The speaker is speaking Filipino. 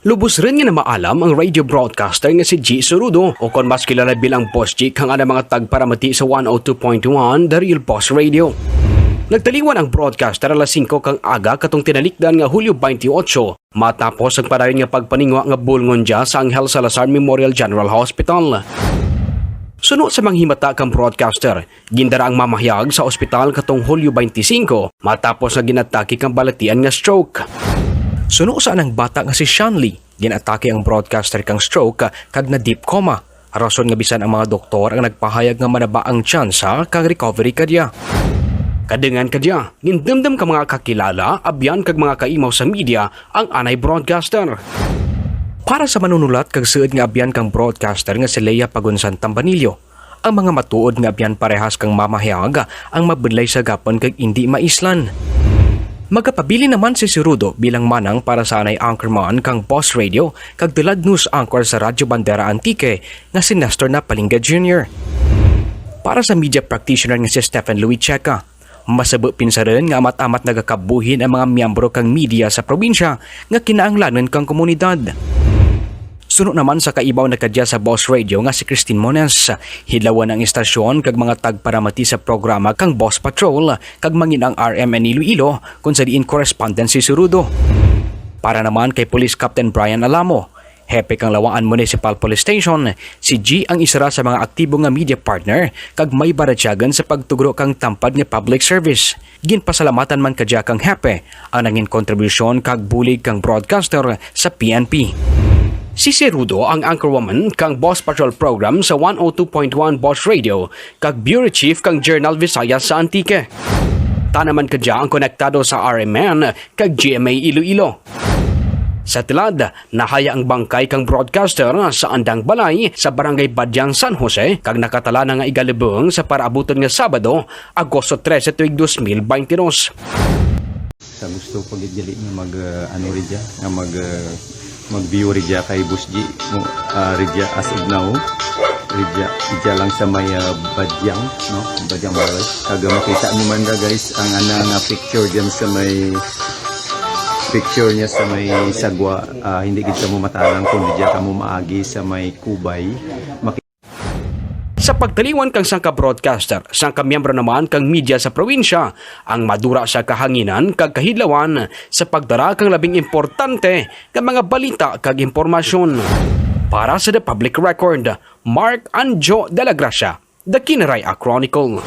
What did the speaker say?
Lubos rin nga na maalam ang radio broadcaster nga si G. Sorudo o kon mas kilala bilang Boss G kang ana mga tagparamati sa 102.1 The Real Boss Radio. Nagtaliwan ang broadcaster alas 5 kang aga katong tinalikdan nga Hulyo 28 matapos ang padayon nga pagpaningwa nga bulngon dia sa Angel Salazar Memorial General Hospital. Suno sa manghimata kang broadcaster, gindara ang mamahayag sa ospital katong Hulyo 25 matapos nga ginatake kang balatian nga stroke. Suno sa anang bata nga si Sean Lee, ginatake ang broadcaster kang stroke kag na deep coma. Rason nga bisan ang mga doktor ang nagpahayag nga manaba ang tsansa kag recovery kadya. Kadengan kadya, gindamdam ka mga kakilala, abyan kag mga kaimaw sa media ang anay broadcaster. Para sa manunulat kag suod nga abyan kang broadcaster nga si Leia Pagunsan Tambanillo, ang mga matuod nga abyan parehas kang mamahayag ang mabudlay sa gapon kag indi maislan. Magkapabili naman si Sorudo bilang manang para sa anay anchorman kang Boss Radio kag dulad news anchor sa Radyo Bandera Antique nga si Nestor Napalingga Jr. Para sa media practitioner nga si Stephen Louis Checa, masabo pinsaran nga amat-amat nagakabuhin ang mga miyembro kang media sa probinsya nga kinaanglanon kang komunidad. Suno naman sa kaibaw na kadya sa Boss Radio nga si Christine Mones, hilawan ang istasyon kag mga tagparamati sa programa kang Boss Patrol kag mangin ang RMN Iloilo kung sa diin correspondent si Sorudo. Para naman kay Police Captain Brian Alamo, hepe kang Lawaan Municipal Police Station, si G ang isara sa mga aktibo nga media partner kag may baratyagan sa pagtugro kang tampad nga public service. Ginpasalamatan man kadya kang hepe ang nangin kontribusyon kag bulig kang broadcaster sa PNP. Si Sorudo ang anchorwoman kang Boss Patrol program sa 102.1 Boss Radio kag Bureau Chief kang Journal Visayas sa Antique. Tanaman kadya ang konektado sa RMN kag GMA Iloilo. Sa tilad, nahaya ang bangkay kang broadcaster sa Andang Balay sa Barangay Badyang San Jose kag nakatala na nga igalibong sa paraabuton nga Sabado, Agosto 13 tuig 2022. Sa gusto pagidjali nga ridya nga mag-view ridya kay Boss G ridya as of now ridya lang sa may Badyang no Badyang Balay kag makita mo man guys ang ana nga picture diyan sa may picture niya sa may sagwa, hindi kita mo matalang kung di ka mo maagi sa may kubay. Sa pagtaliwan kang sangka broadcaster, sangka miyembro naman kang media sa probinsya, ang madura sa kahanginan kag kahidlawan sa pagdara kang labing importante ng mga balita kag impormasyon. Para sa The Public Record, Mark Anjo de la Gracia, The Kinaraya Chronicle.